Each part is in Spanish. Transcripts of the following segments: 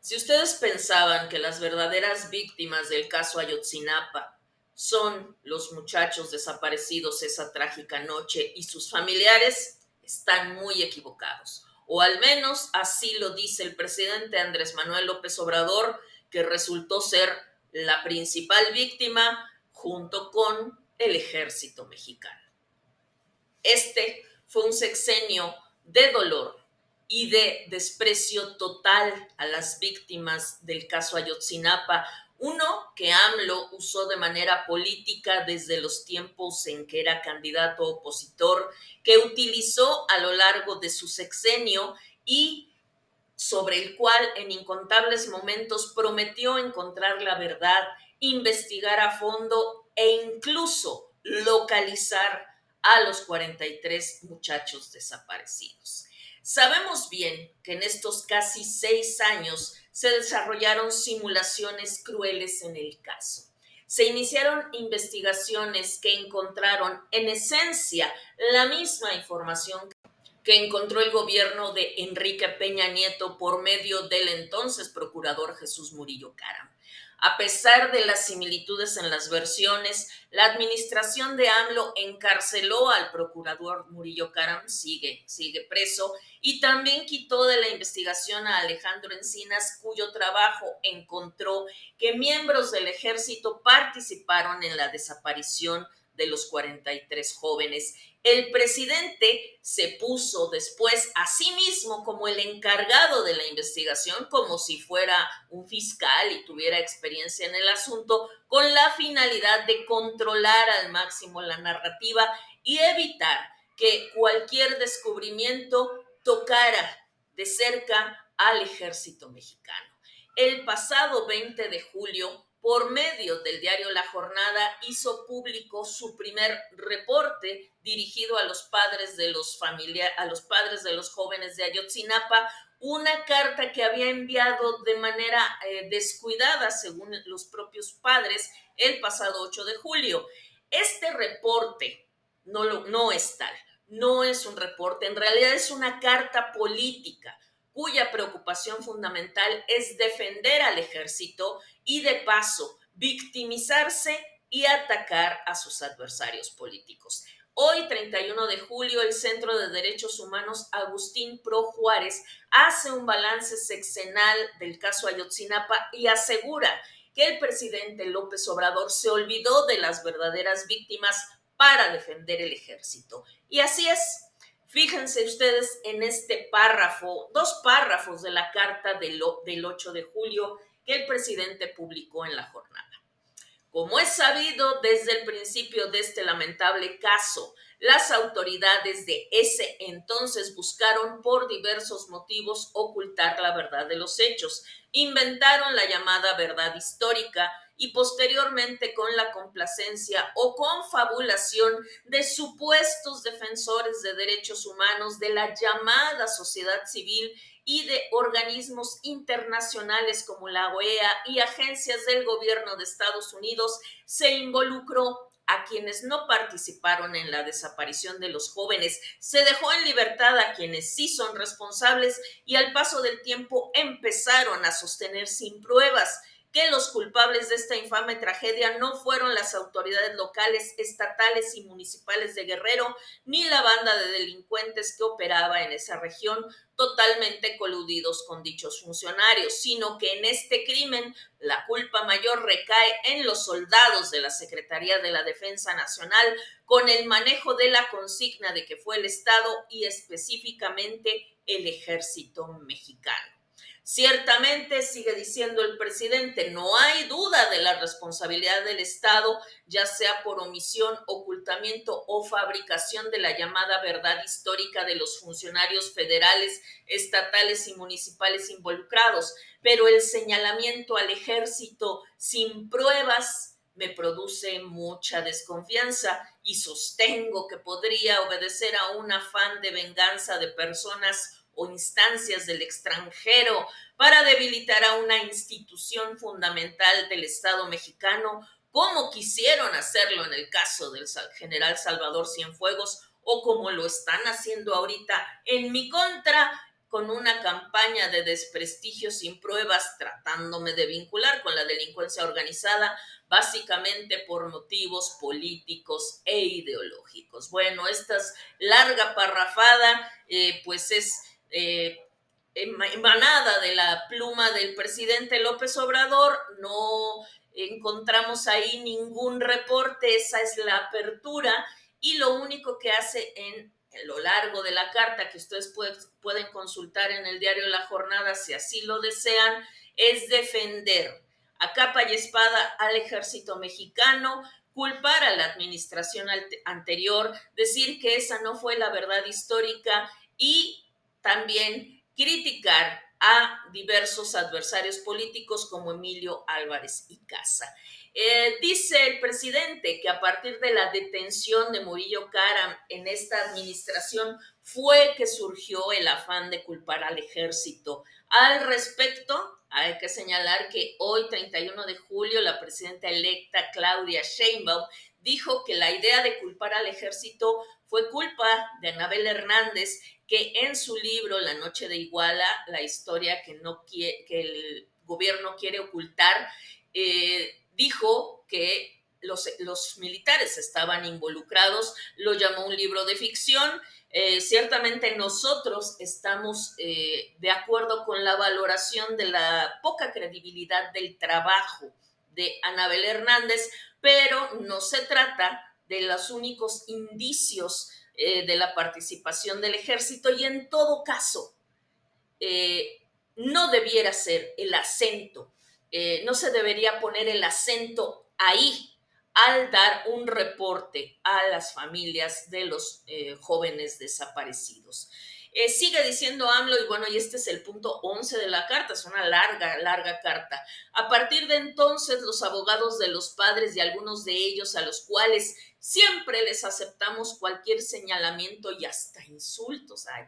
Si ustedes pensaban que las verdaderas víctimas del caso Ayotzinapa son los muchachos desaparecidos esa trágica noche y sus familiares, están muy equivocados. O al menos así lo dice el presidente Andrés Manuel López Obrador, que resultó ser la principal víctima junto con el ejército mexicano. Este fue un sexenio de dolor y de desprecio total a las víctimas del caso Ayotzinapa, uno que AMLO usó de manera política desde los tiempos en que era candidato opositor, que utilizó a lo largo de su sexenio y sobre el cual en incontables momentos prometió encontrar la verdad, investigar a fondo e incluso localizar a los 43 muchachos desaparecidos. Sabemos bien que en estos casi 6 años se desarrollaron simulaciones crueles en el caso. Se iniciaron investigaciones que encontraron en esencia la misma información que encontró el gobierno de Enrique Peña Nieto por medio del entonces procurador Jesús Murillo Caram. A pesar de las similitudes en las versiones, la administración de AMLO encarceló al procurador Murillo Caram, sigue preso, y también quitó de la investigación a Alejandro Encinas, cuyo trabajo encontró que miembros del ejército participaron en la desaparición de los 43 jóvenes. El presidente se puso después a sí mismo como el encargado de la investigación, como si fuera un fiscal y tuviera experiencia en el asunto, con la finalidad de controlar al máximo la narrativa y evitar que cualquier descubrimiento tocara de cerca al ejército mexicano. El pasado 20 de julio, por medio del diario La Jornada, hizo público su primer reporte dirigido a los padres de los jóvenes de Ayotzinapa, una carta que había enviado de manera descuidada, según los propios padres, el pasado 8 de julio. Este reporte no es tal, no es un reporte, en realidad es una carta política cuya preocupación fundamental es defender al ejército y de paso victimizarse y atacar a sus adversarios políticos. Hoy, 31 de julio, el Centro de Derechos Humanos Agustín Pro Juárez hace un balance sexenal del caso Ayotzinapa y asegura que el presidente López Obrador se olvidó de las verdaderas víctimas para defender el ejército. Y así es. Fíjense ustedes en este párrafo, 2 párrafos de la carta del 8 de julio que el presidente publicó en La Jornada. Como es sabido desde el principio de este lamentable caso, las autoridades de ese entonces buscaron por diversos motivos ocultar la verdad de los hechos, inventaron la llamada verdad histórica y posteriormente con la complacencia o confabulación de supuestos defensores de derechos humanos de la llamada sociedad civil y de organismos internacionales como la OEA y agencias del gobierno de Estados Unidos, se involucró a quienes no participaron en la desaparición de los jóvenes, se dejó en libertad a quienes sí son responsables y al paso del tiempo empezaron a sostener sin pruebas que los culpables de esta infame tragedia no fueron las autoridades locales, estatales y municipales de Guerrero, ni la banda de delincuentes que operaba en esa región, totalmente coludidos con dichos funcionarios, sino que en este crimen la culpa mayor recae en los soldados de la Secretaría de la Defensa Nacional, con el manejo de la consigna de que fue el Estado y específicamente el Ejército Mexicano. Ciertamente, sigue diciendo el presidente, no hay duda de la responsabilidad del Estado, ya sea por omisión, ocultamiento o fabricación de la llamada verdad histórica de los funcionarios federales, estatales y municipales involucrados, pero el señalamiento al ejército sin pruebas me produce mucha desconfianza y sostengo que podría obedecer a un afán de venganza de personas o instancias del extranjero para debilitar a una institución fundamental del Estado mexicano, como quisieron hacerlo en el caso del general Salvador Cienfuegos o como lo están haciendo ahorita en mi contra con una campaña de desprestigio sin pruebas, tratándome de vincular con la delincuencia organizada, básicamente por motivos políticos e ideológicos. Bueno, esta larga parrafada, pues es emanada de la pluma del presidente López Obrador. No encontramos ahí ningún reporte, esa es la apertura, y lo único que hace en lo largo de la carta, que ustedes pueden consultar en el diario La Jornada si así lo desean, es defender a capa y espada al ejército mexicano, culpar a la administración anterior, decir que esa no fue la verdad histórica y también criticar a diversos adversarios políticos como Emilio Álvarez y Casa. Dice el presidente que a partir de la detención de Murillo Karam en esta administración fue que surgió el afán de culpar al ejército. Al respecto, hay que señalar que hoy, 31 de julio, la presidenta electa Claudia Sheinbaum dijo que la idea de culpar al ejército fue culpa de Anabel Hernández, que en su libro La Noche de Iguala, la historia que el gobierno quiere ocultar, dijo que los militares estaban involucrados, lo llamó un libro de ficción. Ciertamente nosotros estamos de acuerdo con la valoración de la poca credibilidad del trabajo de Anabel Hernández, pero no se trata de los únicos indicios de la participación del ejército, y en todo caso no debiera ser el acento, no se debería poner el acento ahí al dar un reporte a las familias de los jóvenes desaparecidos. Sigue diciendo AMLO, y bueno, y este es el punto 11 de la carta, es una larga carta. A partir de entonces, los abogados de los padres y algunos de ellos a los cuales siempre les aceptamos cualquier señalamiento y hasta insultos, ay,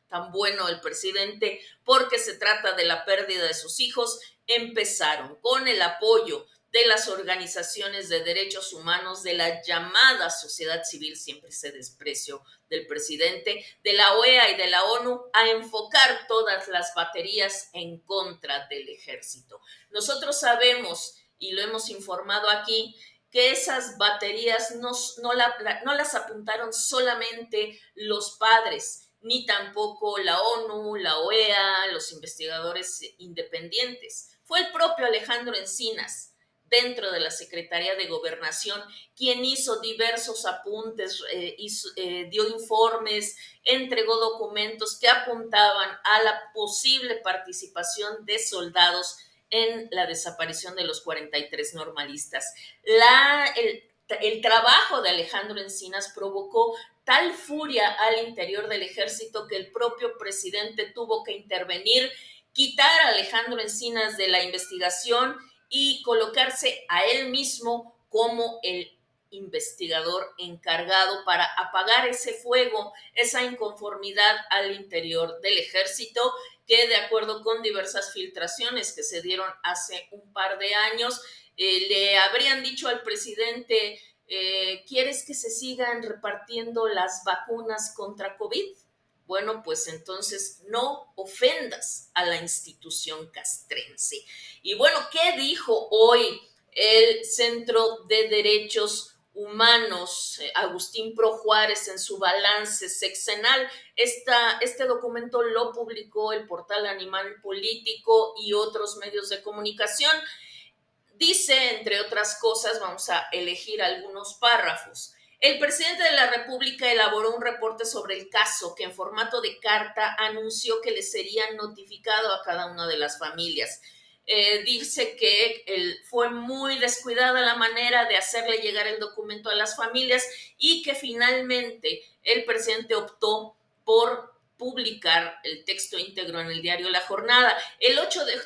tan bueno el presidente, porque se trata de la pérdida de sus hijos, empezaron con el apoyo de las organizaciones de derechos humanos, de la llamada sociedad civil, siempre ese desprecio del presidente, de la OEA y de la ONU, a enfocar todas las baterías en contra del ejército. Nosotros sabemos, y lo hemos informado aquí, que esas baterías no las apuntaron solamente los padres, ni tampoco la ONU, la OEA, los investigadores independientes. Fue el propio Alejandro Encinas, dentro de la Secretaría de Gobernación, quien hizo diversos apuntes, dio informes, entregó documentos que apuntaban a la posible participación de soldados en la desaparición de los 43 normalistas. El trabajo de Alejandro Encinas provocó tal furia al interior del ejército que el propio presidente tuvo que intervenir, quitar a Alejandro Encinas de la investigación y colocarse a él mismo como el investigador encargado para apagar ese fuego, esa inconformidad al interior del ejército, que de acuerdo con diversas filtraciones que se dieron hace un par de años, le habrían dicho al presidente, ¿quieres que se sigan repartiendo las vacunas contra COVID? Bueno, pues entonces no ofendas a la institución castrense. Y bueno, ¿qué dijo hoy el Centro de Derechos Humanos, Agustín Pro Juárez, en su balance sexenal? Este documento lo publicó el portal Animal Político y otros medios de comunicación. Dice, entre otras cosas, vamos a elegir algunos párrafos. El presidente de la República elaboró un reporte sobre el caso que en formato de carta anunció que le sería notificado a cada una de las familias. Dice que fue muy descuidada la manera de hacerle llegar el documento a las familias y que finalmente el presidente optó por publicar el texto íntegro en el diario La Jornada.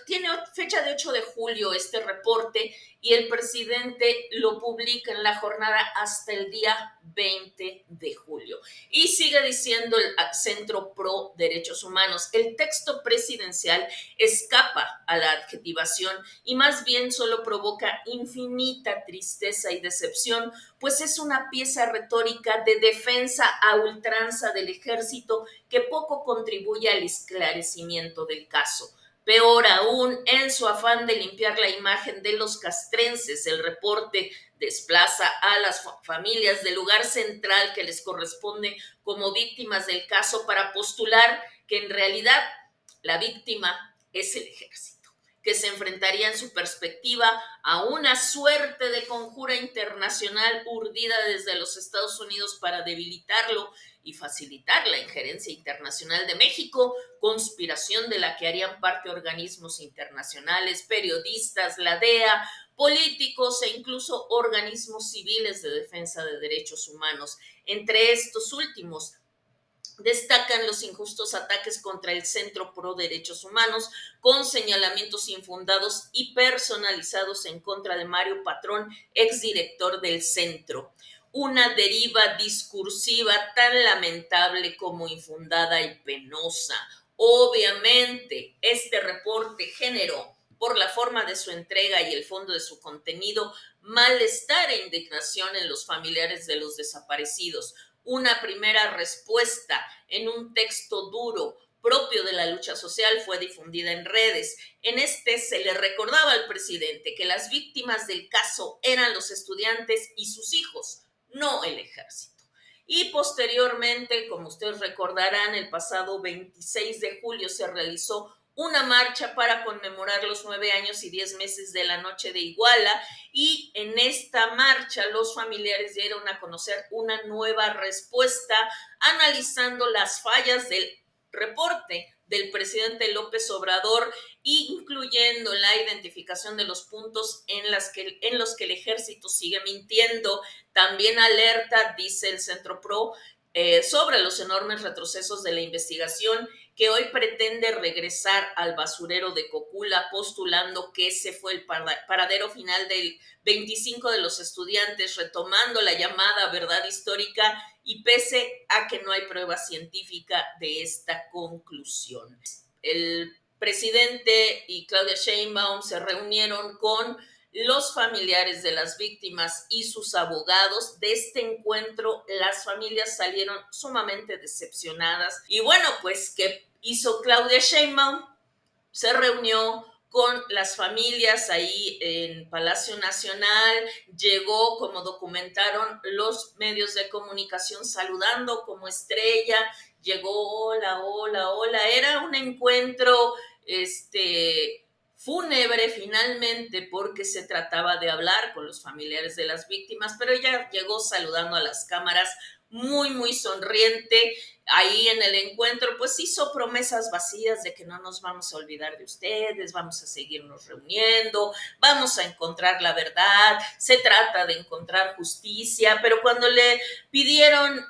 Tiene fecha de 8 de julio este reporte y el presidente lo publica en La Jornada hasta el día 20 de julio. Y sigue diciendo el Centro Pro Derechos Humanos, el texto presidencial escapa a la adjetivación y más bien solo provoca infinita tristeza y decepción, pues es una pieza retórica de defensa a ultranza del ejército que poco poco contribuye al esclarecimiento del caso. Peor aún, en su afán de limpiar la imagen de los castrenses, el reporte desplaza a las familias del lugar central que les corresponde como víctimas del caso para postular que en realidad la víctima es el ejército, que se enfrentaría en su perspectiva a una suerte de conjura internacional urdida desde los Estados Unidos para debilitarlo y facilitar la injerencia internacional de México, conspiración de la que harían parte organismos internacionales, periodistas, la DEA, políticos e incluso organismos civiles de defensa de derechos humanos. Entre estos últimos destacan los injustos ataques contra el Centro Pro Derechos Humanos, con señalamientos infundados y personalizados en contra de Mario Patrón, exdirector del centro. Una deriva discursiva tan lamentable como infundada y penosa. Obviamente, este reporte generó, por la forma de su entrega y el fondo de su contenido, malestar e indignación en los familiares de los desaparecidos. Una primera respuesta en un texto duro propio de la lucha social fue difundida en redes. En este se le recordaba al presidente que las víctimas del caso eran los estudiantes y sus hijos, no el ejército. Y posteriormente, como ustedes recordarán, el pasado 26 de julio se realizó una marcha para conmemorar los 9 años y 10 meses de la noche de Iguala, y en esta marcha los familiares dieron a conocer una nueva respuesta analizando las fallas del reporte del presidente López Obrador, incluyendo la identificación de los puntos en los que el ejército sigue mintiendo. También alerta, dice el Centro Pro, sobre los enormes retrocesos de la investigación, que hoy pretende regresar al basurero de Cocula, postulando que ese fue el paradero final del 25 de los estudiantes, retomando la llamada verdad histórica, y pese a que no hay prueba científica de esta conclusión. El presidente y Claudia Sheinbaum se reunieron con los familiares de las víctimas y sus abogados. De este encuentro, las familias salieron sumamente decepcionadas. Y bueno, pues, ¿qué hizo Claudia Sheinbaum? Se reunió con las familias ahí en Palacio Nacional, llegó, como documentaron los medios de comunicación, saludando como estrella, llegó, hola, hola, hola, era un encuentro fúnebre finalmente, porque se trataba de hablar con los familiares de las víctimas, pero ella llegó saludando a las cámaras, muy, muy sonriente. Ahí en el encuentro, pues hizo promesas vacías de que no nos vamos a olvidar de ustedes, vamos a seguirnos reuniendo, vamos a encontrar la verdad, se trata de encontrar justicia, pero cuando le pidieron,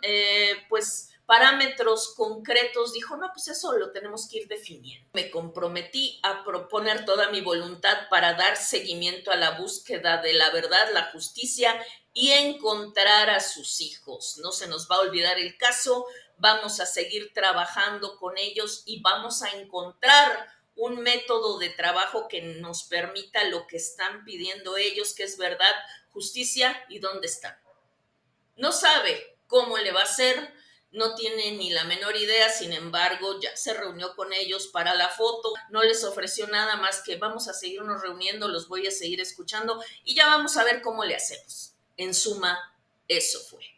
pues, parámetros concretos, dijo, no, pues eso lo tenemos que ir definiendo. Me comprometí a proponer toda mi voluntad para dar seguimiento a la búsqueda de la verdad, la justicia y encontrar a sus hijos. No se nos va a olvidar el caso, vamos a seguir trabajando con ellos y vamos a encontrar un método de trabajo que nos permita lo que están pidiendo ellos, que es verdad, justicia y dónde están. No sabe cómo le va a hacer, no tiene ni la menor idea, sin embargo, ya se reunió con ellos para la foto, no les ofreció nada más que vamos a seguirnos reuniendo, los voy a seguir escuchando y ya vamos a ver cómo le hacemos. En suma, eso fue.